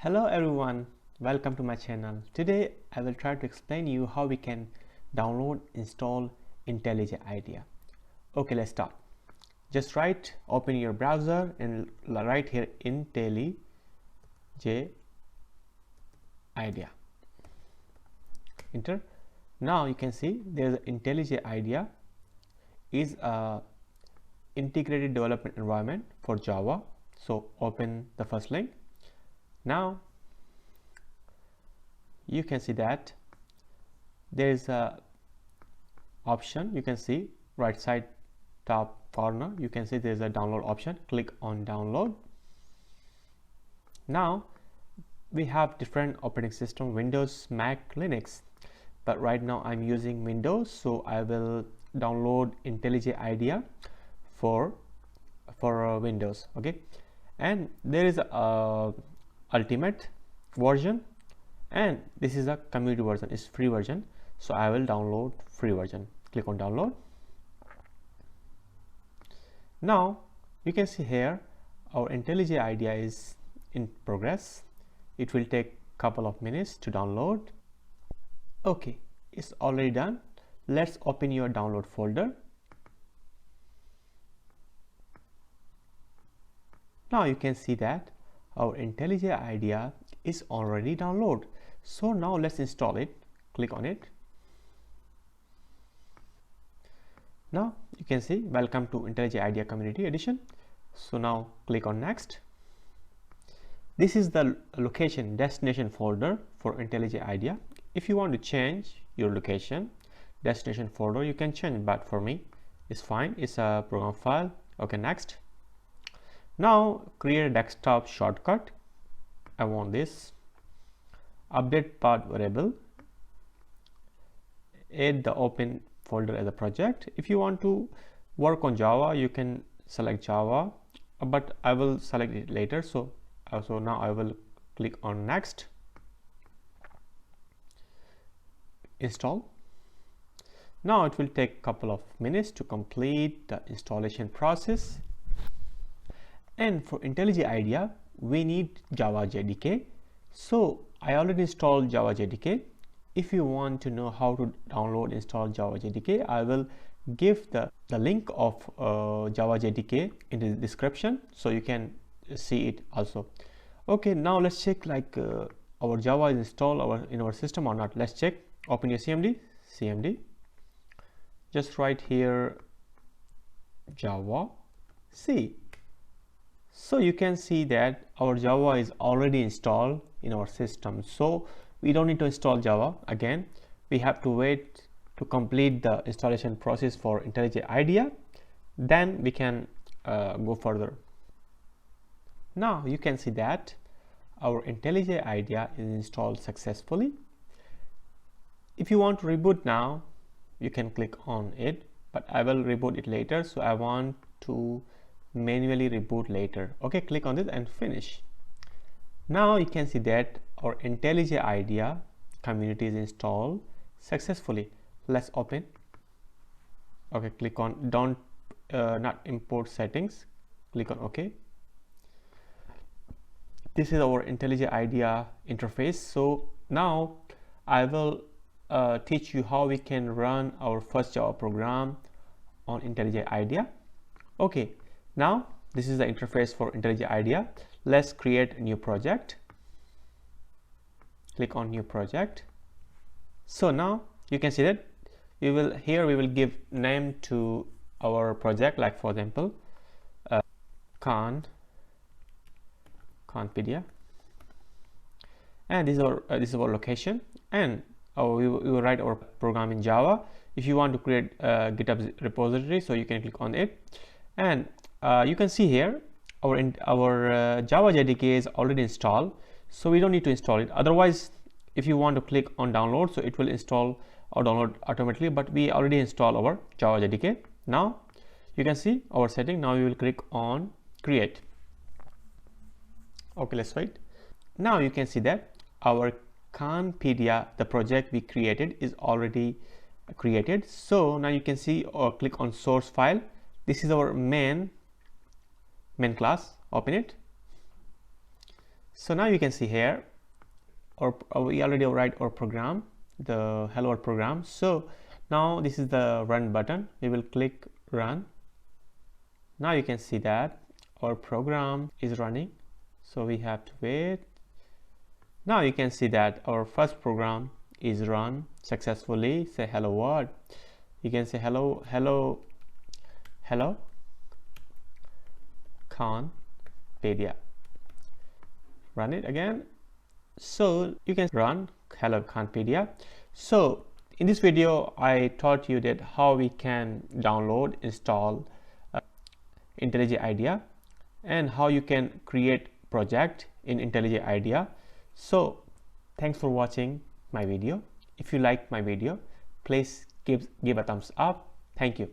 Hello everyone, welcome to my channel. Today I will try to explain you how we can download, install IntelliJ IDEA. Okay, let's start. Just open your browser and write here IntelliJ IDEA. Enter. Now you can see there is IntelliJ IDEA is a integrated development environment for Java. So open the first link. Now you can see that there is a option. You can see right side top corner, you can see there is a download option. Click on download. Now we have different operating system: Windows, Mac, Linux, but right now I'm using Windows, so I will download IntelliJ IDEA for Windows. Okay, and there is a ultimate version and this is a community version, it's free version, so I will download free version. Click on download. Now you can see here our IntelliJ IDEA is in progress. It will take couple of minutes to download. Okay, it's already done. Let's open your download folder. Now you can see that our IntelliJ IDEA is already downloaded. So now let's install it. Click on it. Now you can see welcome to IntelliJ IDEA Community Edition. So now click on next. This is the location destination folder for IntelliJ IDEA. If you want to change your location destination folder, you can change, but for me it's fine. It's a program file. Okay, next. Now create a desktop shortcut. I want this. Update path variable. Add the open folder as a project. If you want to work on Java, you can select Java, but I will select it later. So now I will click on next. Install. Now it will take a couple of minutes to complete the installation process. And for IntelliJ IDEA, we need Java JDK. So I already installed Java JDK. If you want to know how to download, install Java JDK, I will give the link of Java JDK in the description, so you can see it also. Okay, now let's check like our Java is installed in our system or not. Let's check. Open your CMD. Just write here Java C. So you can see that our Java is already installed in our system, so we don't need to install Java again. We have to wait to complete the installation process for IntelliJ IDEA, then we can go further. Now you can see that our IntelliJ IDEA is installed successfully. If you want to reboot now, you can click on it, but I will reboot it later, so I want to manually reboot later. Okay, click on this and finish. Now you can see that our IntelliJ IDEA community is installed successfully. Let's open. Okay, click on not import settings. Click on OK. This is our IntelliJ IDEA interface. So now I will teach you how we can run our first Java program on IntelliJ IDEA. Okay. Now this is the interface for IntelliJ IDEA. Let's create a new project. Click on new project. So now you can see that we will give name to our project, like for example KhanPedia, and this is our location, and we will write our program in Java. If you want to create a GitHub repository, so you can click on it, and you can see here our Java JDK is already installed, so we don't need to install it. Otherwise, if you want to click on download, so it will install or download automatically, but we already installed our Java JDK. Now you can see our setting. Now we will click on create. Okay, let's wait. Now you can see that our KhanPedia, the project we created, is already created. So now you can see or click on source file. This is our main class. Open it. So now you can see here, or we already write our program, the hello world program. So now this is the run button. We will click run. Now you can see that our program is running. So we have to wait. Now you can see that our first program is run successfully. Say hello world. You can say hello KhanPedia. Run it again. So you can run hello KhanPedia. So in this video I taught you that how we can download, install IntelliJ IDEA, and how you can create project in IntelliJ IDEA. So thanks for watching my video. If you like my video, please give a thumbs up. Thank you.